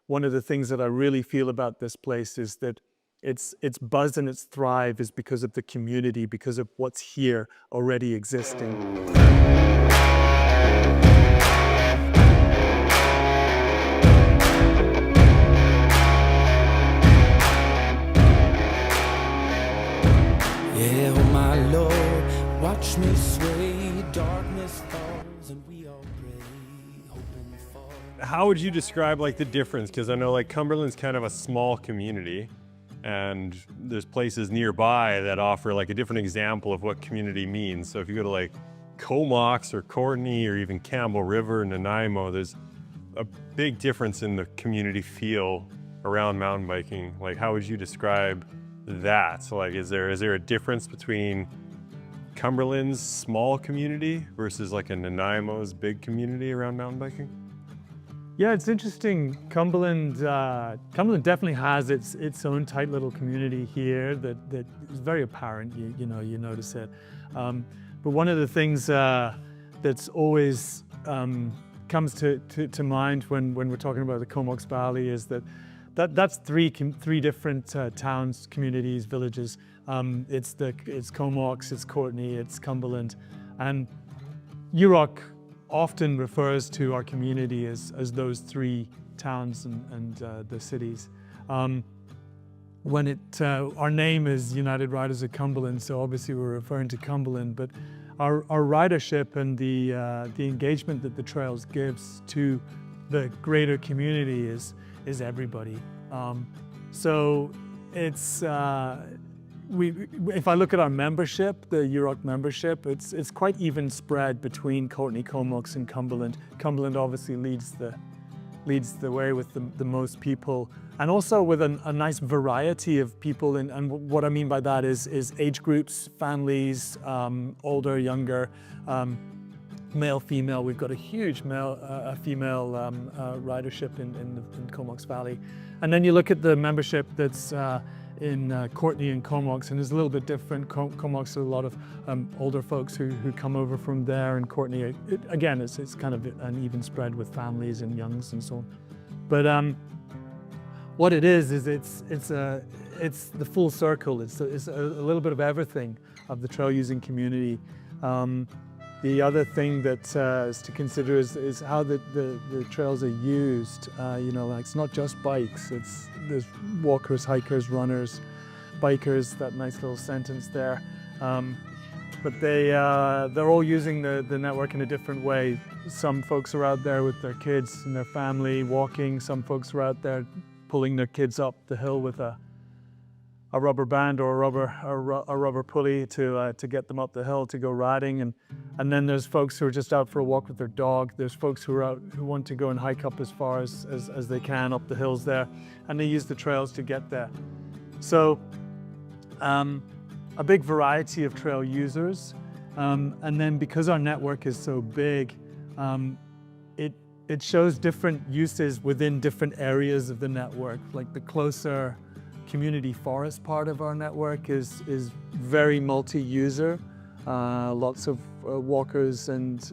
one of the things that I really feel about this place is that its buzz and its thrive is because of the community, because of what's here already existing. Yeah, oh my Lord, watch me sway, darkness falls and we all pray, hoping for. How would you describe like the difference? Because I know like Cumberland's kind of a small community, and there's places nearby that offer like a different example of what community means. So if you go to like Comox or Courtenay or even Campbell River, Nanaimo, there's a big difference in the community feel around mountain biking. Like, how would you describe that? So like, is there a difference between Cumberland's small community versus like a Nanaimo's big community around mountain biking? Yeah, it's interesting. Cumberland definitely has its own tight little community here that is very apparent. You notice it. But one of the things that's always comes to mind when we're talking about the Comox Valley is that's three different towns, communities, villages. It's Comox, it's Courtenay, it's Cumberland, and UROC often refers to our community as those three towns and the cities. When our name is United Riders of Cumberland, so obviously we're referring to Cumberland, but our ridership and the engagement that the trails gives to the greater community is everybody. So it's if I look at our membership, the UROC membership, it's quite even spread between Courtenay, Comox, and Cumberland. Cumberland obviously leads the way with the most people, and also with a nice variety of people. And what I mean by that is age groups, families, older, younger, male, female. We've got a huge female ridership in Comox Valley. And then you look at the membership that's in Courtenay and Comox, and it's a little bit different. Comox is a lot of older folks who come over from there, and Courtenay, again, it's kind of an even spread with families and youngs and so on. But what it is it's the full circle. It's a little bit of everything of the trail using community. The other thing that is to consider is how the trails are used. Like it's not just bikes. There's walkers, hikers, runners, bikers. That nice little sentence there. But they're all using the network in a different way. Some folks are out there with their kids and their family walking. Some folks are out there pulling their kids up the hill with a rubber band or a rubber pulley to get them up the hill to go riding, and then there's folks who are just out for a walk with their dog. There's folks who are out who want to go and hike up as far as they can up the hills there, and they use the trails to get there. So a big variety of trail users, and then because our network is so big, it shows different uses within different areas of the network. Like the closer community forest part of our network is very multi-user, lots of walkers and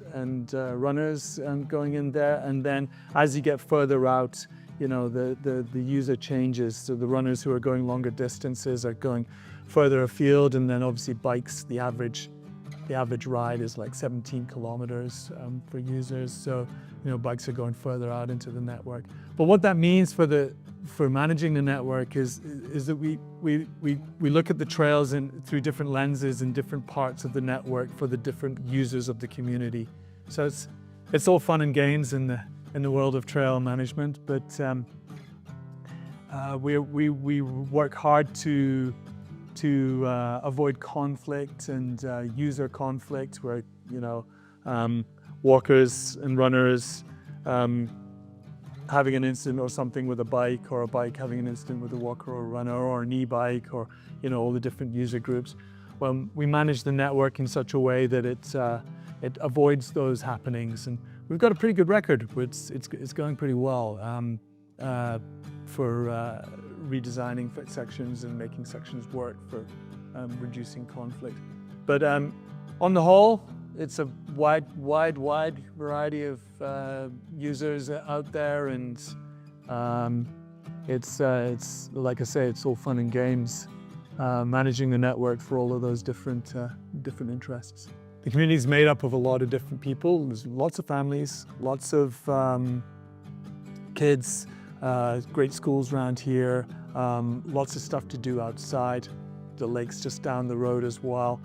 runners going in there. And then as you get further out, the user changes. So the runners who are going longer distances are going further afield, and then obviously bikes, the average ride is like 17 kilometers for users. So bikes are going further out into the network. But what that means for managing the network is that we look at the trails through different lenses in different parts of the network for the different users of the community. So it's all fun and games in the world of trail management, but we work hard to avoid conflict and user conflict, where walkers and runners having an incident or something with a bike, or a bike having an incident with a walker or a runner, or an e-bike, or all the different user groups. Well, we manage the network in such a way that it avoids those happenings, and we've got a pretty good record. It's going pretty well for redesigning sections and making sections work for reducing conflict. But on the whole, it's a wide variety of users out there, and It's like I say, it's all fun and games, managing the network for all of those different interests. The community is made up of a lot of different people. There's lots of families, lots of kids, great schools around here, lots of stuff to do outside. The lake's just down the road as well.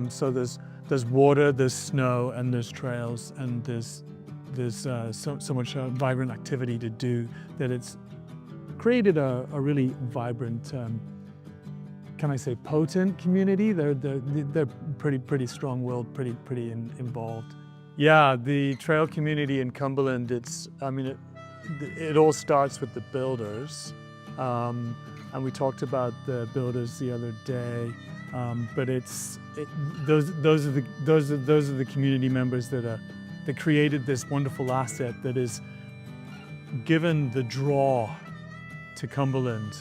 So there's water, there's snow, and there's trails, and there's so much vibrant activity to do that it's created a really vibrant, can I say potent community? They're pretty strong-willed, pretty involved. Yeah, the trail community in Cumberland, it all starts with the builders. And we talked about the builders the other day, but those are the community members that created this wonderful asset that is given the draw to Cumberland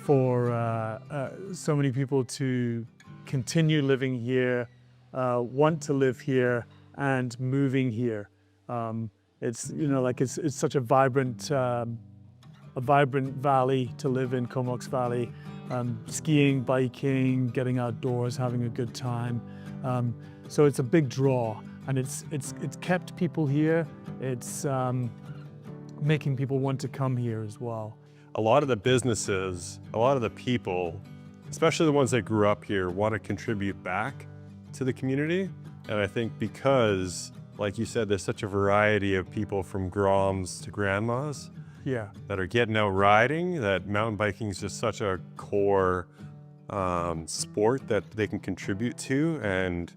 for so many people to continue living here, want to live here, and moving here. It's it's such a vibrant valley to live in, Comox Valley. Skiing, biking, getting outdoors, having a good time. So it's a big draw, and it's kept people here. It's making people want to come here as well. A lot of the businesses, a lot of the people, especially the ones that grew up here, want to contribute back to the community. And I think because, like you said, there's such a variety of people from groms to grandmas, yeah, that are getting out riding, that mountain biking is just such a core sport that they can contribute to and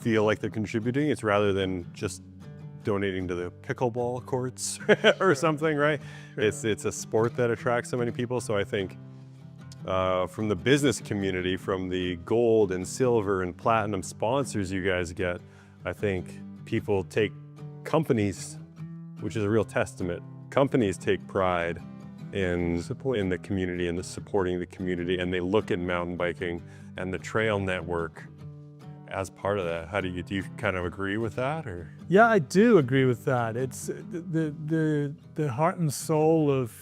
feel like they're contributing. It's rather than just donating to the pickleball courts or something, right? Sure. It's a sport that attracts so many people. So I think from the business community, from the gold and silver and platinum sponsors you guys get, I think people take companies, which is a real testament. Companies take pride in the community and supporting the community, and they look at mountain biking and the trail network as part of that. How do you kind of agree with that, or? Yeah, I do agree with that. It's the heart and soul of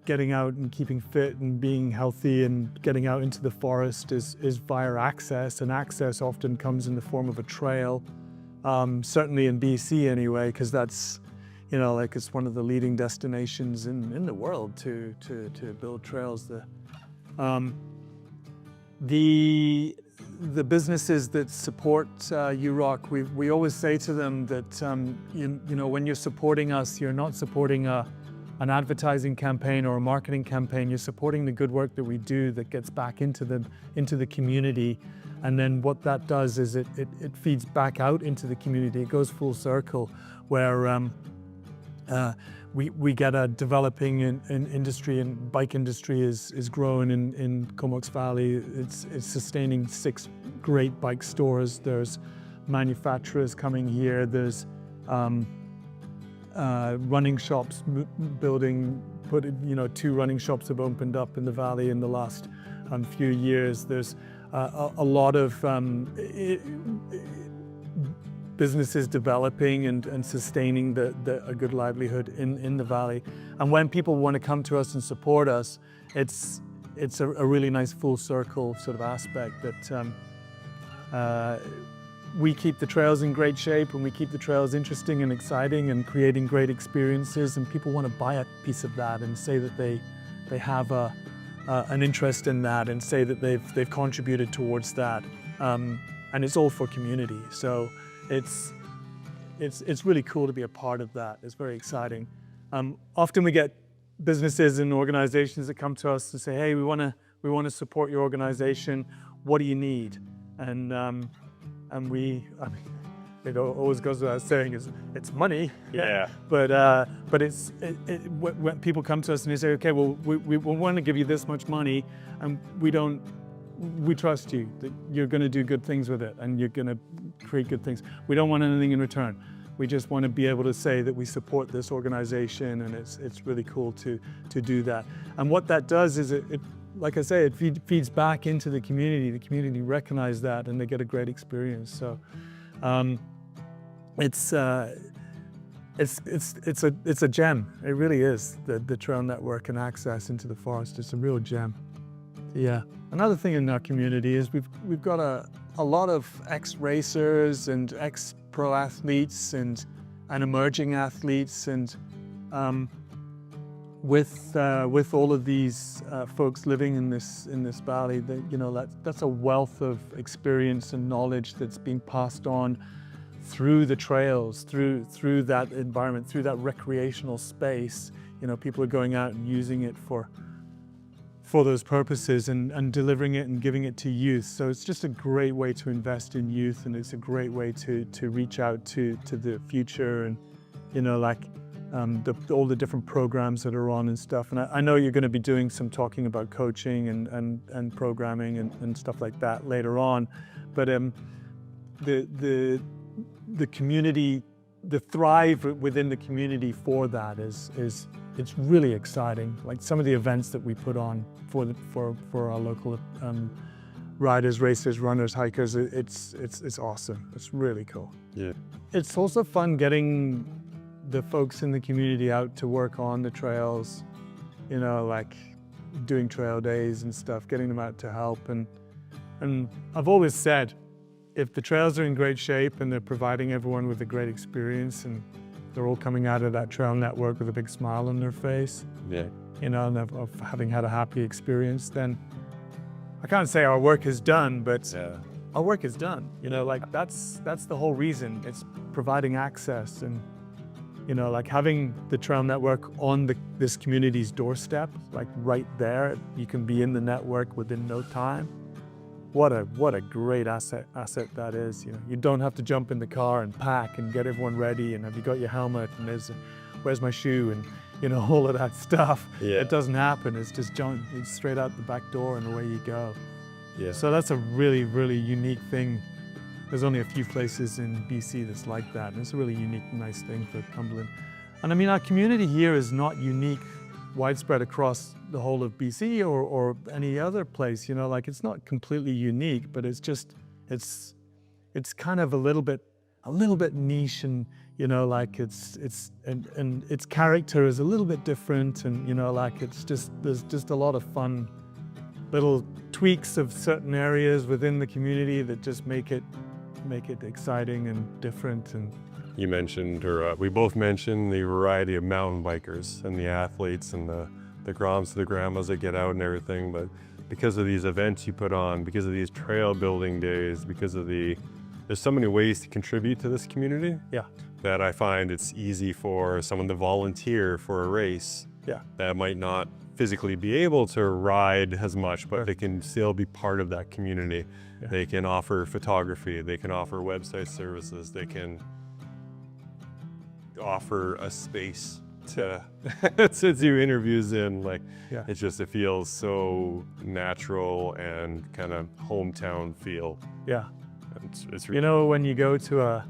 getting out and keeping fit and being healthy and getting out into the forest is via access, and access often comes in the form of a trail. Certainly in BC anyway, because that's, it's one of the leading destinations in the world to build trails. The businesses that support UROC, we always say to them that when you're supporting us, you're not supporting an advertising campaign or a marketing campaign. You're supporting the good work that we do that gets back into the community. And then what that does is it feeds back out into the community. It goes full circle, where we get a developing industry, and bike industry is growing in Comox Valley. It's sustaining 6 great bike stores. There's manufacturers coming here. There's running shops building. 2 running shops have opened up in the valley in the last few years. There's a lot of businesses developing and sustaining a good livelihood in the valley. And when people want to come to us and support us, it's a really nice full circle sort of aspect that we keep the trails in great shape, and we keep the trails interesting and exciting and creating great experiences, and people want to buy a piece of that and say that they have an interest in that, and say that they've contributed towards that, and it's all for community. So it's really cool to be a part of that. It's very exciting. Often we get businesses and organizations that come to us and say, "Hey, we want to support your organization. What do you need?" And it always goes without saying, it's money. Yeah. But when people come to us and they say, "Okay, well, we want to give you this much money, and we trust you that you're going to do good things with it, and you're going to create good things. We don't want anything in return. We just want to be able to say that we support this organization, and it's really cool to do that." And what that does is it like I say, it feeds back into the community. The community recognize that, and they get a great experience. So it's it's a gem. It really is, the trail network and access into the forest. It's a real gem. Yeah. Another thing in our community is we've got a lot of ex-racers and ex-pro athletes and emerging athletes, and with all of these folks living in this valley, that's a wealth of experience and knowledge that's being passed on through the trails, through that environment, through that recreational space. People are going out and using it for those purposes and delivering it and giving it to youth. So it's just a great way to invest in youth, and it's a great way to reach out to the future, and all the different programs that are on and stuff. And I know you're going to be doing some talking about coaching and programming and stuff like that later on, but the community, the thrive within the community for that it's really exciting. Like some of the events that we put on for our local riders, racers, runners, hikers, it's awesome. It's really cool. Yeah. It's also fun getting the folks in the community out to work on the trails, like doing trail days and stuff, getting them out to help. And I've always said, if the trails are in great shape and they're providing everyone with a great experience, and they're all coming out of that trail network with a big smile on their face, yeah, and of having had a happy experience, then I can't say our work is done, but our work is done. Like that's the whole reason. It's providing access, and like having the trail network on this community's doorstep, like right there. You can be in the network within no time. What a great asset that is. You don't have to jump in the car and pack and get everyone ready, and have you got your helmet, and where's my shoe, and all of that stuff. Yeah. It doesn't happen. It's just it's straight out the back door and away you go. Yeah. So that's a really, really unique thing. There's only a few places in BC that's like that, and it's a really unique, nice thing for Cumberland. And I mean, our community here is not unique, widespread across the whole of BC or any other place. Like it's not completely unique, but it's just it's kind of a little bit niche, and like it's its character is a little bit different, and like there's just a lot of fun little tweaks of certain areas within the community that just make it exciting and different. And You mentioned, or we both mentioned, the variety of mountain bikers and the athletes and the groms, the grandmas that get out and everything. But because of these events you put on, because of these trail building days, because of there's so many ways to contribute to this community. yeah, That I find it's easy for someone to volunteer for a race. yeah, That might not physically be able to ride as much, but Sure. they can still be part of that community. Yeah. They can offer photography, they can offer website services, they can offer a space to do interviews in. Like, yeah. it feels so natural and kind of hometown feel. Yeah. It's When you go to a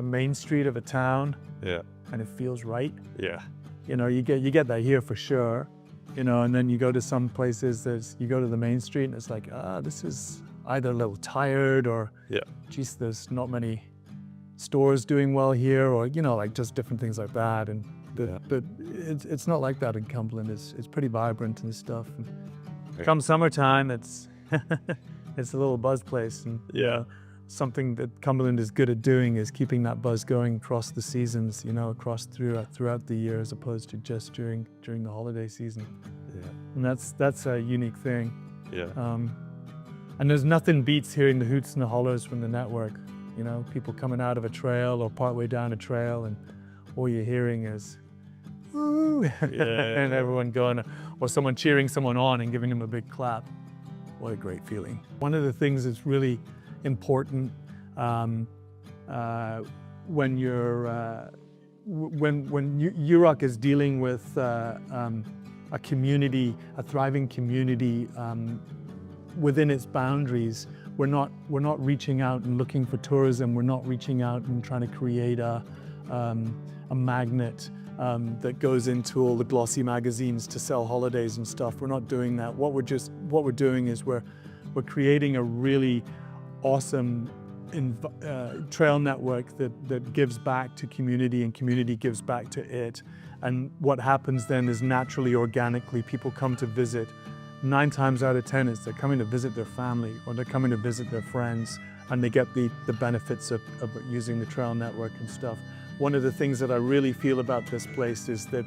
main street of a town yeah, and it feels right, yeah, you get that here for sure. And then you go to some places, you go to the main street and it's like, this is either a little tired, or yeah, geez, there's not many stores doing well here, or like just different things like that. And but it's not like that in Cumberland. It's pretty vibrant and stuff. And come summertime, it's it's a little buzz place. And yeah. Something that Cumberland is good at doing is keeping that buzz going across the seasons, throughout the year, as opposed to just during the holiday season. Yeah. And that's a unique thing. Yeah. And there's nothing beats hearing the hoots and the hollers from the network. People coming out of a trail or partway down a trail, and all you're hearing is, woo, and everyone going, or someone cheering someone on and giving them a big clap. What a great feeling. One of the things that's really important when UROC is dealing with a community, a thriving community within its boundaries. We're not reaching out and looking for tourism. We're not reaching out and trying to create a magnet that goes into all the glossy magazines to sell holidays and stuff. We're not doing that. What we're doing is we're creating a really awesome trail network that gives back to community and community gives back to it. And what happens then is naturally, organically, people come to visit. 9 times out of 10 is they're coming to visit their family or they're coming to visit their friends, and they get the benefits of using the trail network and stuff. One of the things that I really feel about this place is that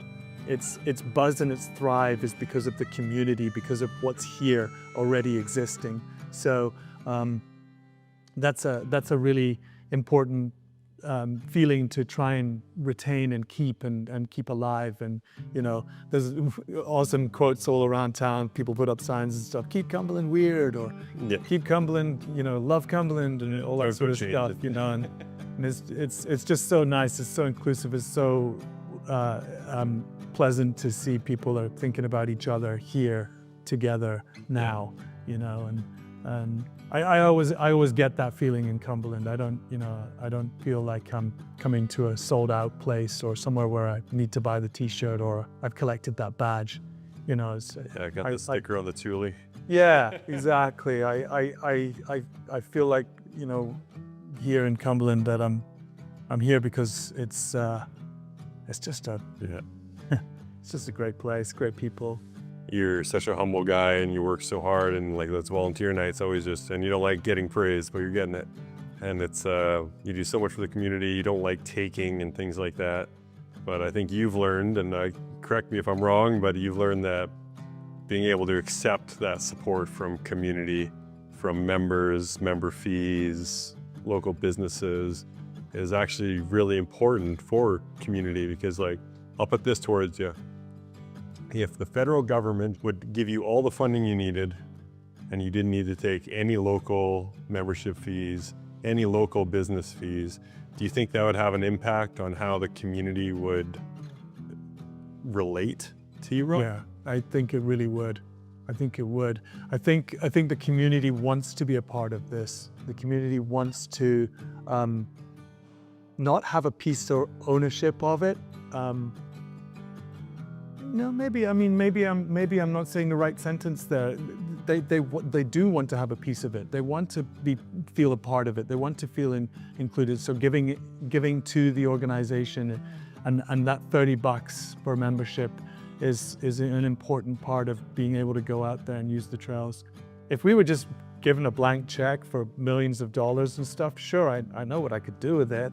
its buzz and its thrive is because of the community, because of what's here already existing. So that's a really important feeling to try and retain and keep alive. And there's awesome quotes all around town. People put up signs and stuff. Keep Cumberland weird, or keep Cumberland, love Cumberland, and all that sort of stuff. And it's just so nice. It's so inclusive. It's so pleasant to see people are thinking about each other here together now. And I always get that feeling in Cumberland. I don't feel like I'm coming to a sold out place or somewhere where I need to buy the T-shirt or I've collected that badge. I got the sticker on the Thule. Yeah, exactly. I feel like here in Cumberland that I'm here because it's just a great place, great people. You're such a humble guy and you work so hard, and like those volunteer nights always and you don't like getting praise, but you're getting it. And it's, you do so much for the community. You don't like taking and things like that. But I think you've learned, and correct me if I'm wrong, but you've learned that being able to accept that support from community, from members, member fees, local businesses is actually really important for community, because I'll put this towards you. If the federal government would give you all the funding you needed and you didn't need to take any local membership fees, any local business fees, do you think that would have an impact on how the community would relate to you? Yeah, I think it really would. I think it would. I think the community wants to be a part of this. The community wants to not have a piece of ownership of it. Maybe I'm not saying the right sentence there. They do want to have a piece of it. They want to feel a part of it. They want to feel included. So giving to the organization, and that $30 for membership is an important part of being able to go out there and use the trails. If we were just given a blank check for millions of dollars and stuff, sure, I know what I could do with it.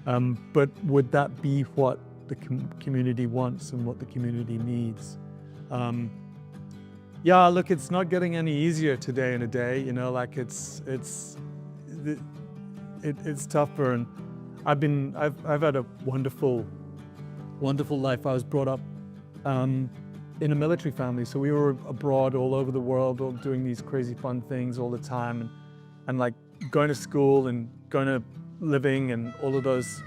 But would that be what the community wants and what the community needs? Yeah, look, it's not getting any easier today in a day. It's tougher, and I've had a wonderful life. I was brought up in a military family, so we were abroad all over the world, all doing these crazy fun things all the time, and like going to school and going to living and all of those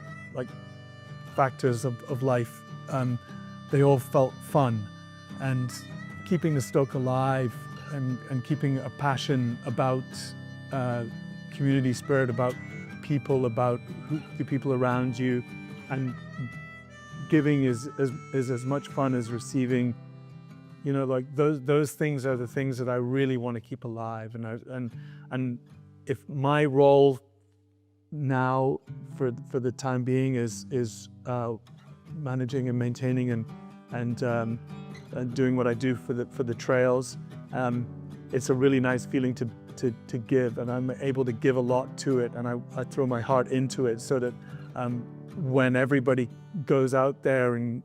factors of life. They all felt fun, and keeping the stoke alive and keeping a passion about community spirit, about people, about the people around you, and giving is as much fun as receiving. Those things are the things that I really want to keep alive. And if my role now for the time being is managing and maintaining and doing what I do for the trails, it's a really nice feeling to give, and I'm able to give a lot to it, and I throw my heart into it, so that when everybody goes out there and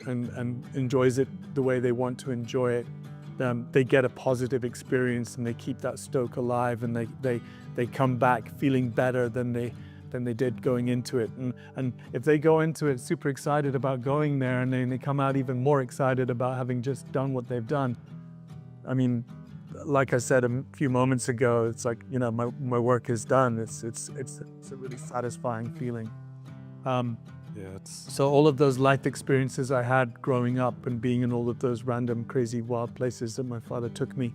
enjoys it the way they want to enjoy it, they get a positive experience, and they keep that stoke alive, and they come back feeling better than they did going into it. And if they go into it super excited about going there, and then they come out even more excited about having just done what they've done, I mean, like I said a few moments ago, it's like, my work is done. It's a really satisfying feeling. So all of those life experiences I had growing up and being in all of those random, crazy, wild places that my father took me,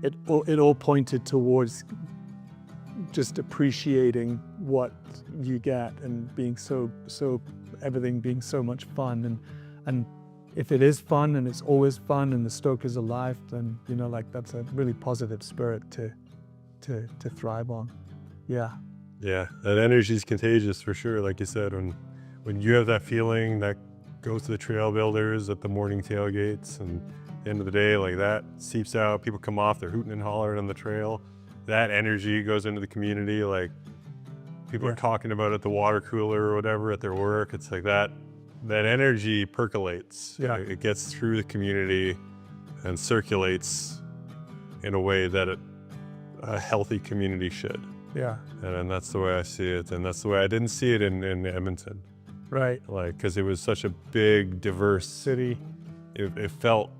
it all pointed towards just appreciating what you get, and being so everything being so much fun, and if it is fun and it's always fun and the stoke is alive, then that's a really positive spirit to thrive on. Yeah. Yeah, that energy is contagious for sure. Like you said, when you have that feeling, that goes to the trail builders at the morning tailgates, and at the end of the day, like that seeps out. People come off, they're hooting and hollering on the trail. That energy goes into the community. Like people are talking about it at the water cooler or whatever at their work. It's like that energy percolates. Yeah. It gets through the community and circulates in a way that a healthy community should. Yeah. And that's the way I see it. And that's the way I didn't see it in Edmonton. Right. Like, because it was such a big, diverse City. It felt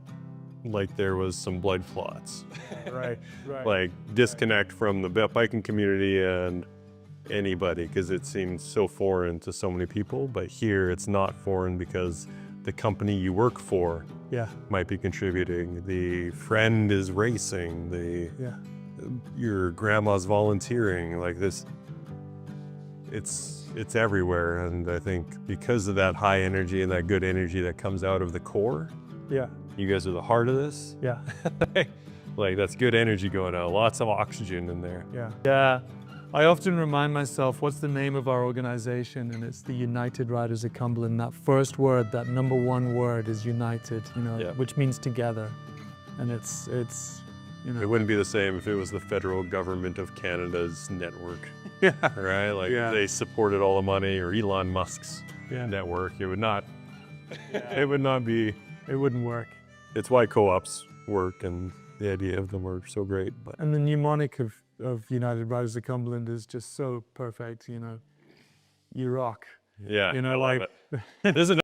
like there was some blood clots. Right. Right. Like disconnect from the biking community and anybody, because it seemed so foreign to so many people. But here it's not foreign because the company you work for Yeah. might be contributing. The friend is racing. Yeah. Your grandma's volunteering. Like this, it's everywhere. And I think because of that high energy and that good energy that comes out of the core, Yeah. you guys are the heart of this. Yeah. Like that's good energy going out. Lots of oxygen in there. Yeah. Yeah. I often remind myself, what's the name of our organization? And it's the United Riders of Cumberland. That first word, that number one word is united, Yeah. which means together. And it's, It wouldn't be the same if it was the federal government of Canada's network, yeah. right? Like Yeah. they supported all the money, or Elon Musk's Yeah. network. It would not. It would not be. It wouldn't work. It's why co-ops work, and the idea of them are so great. But And the mnemonic of United Riders of Cumberland is just so perfect, you rock. yeah, You know, I love like- it. There's an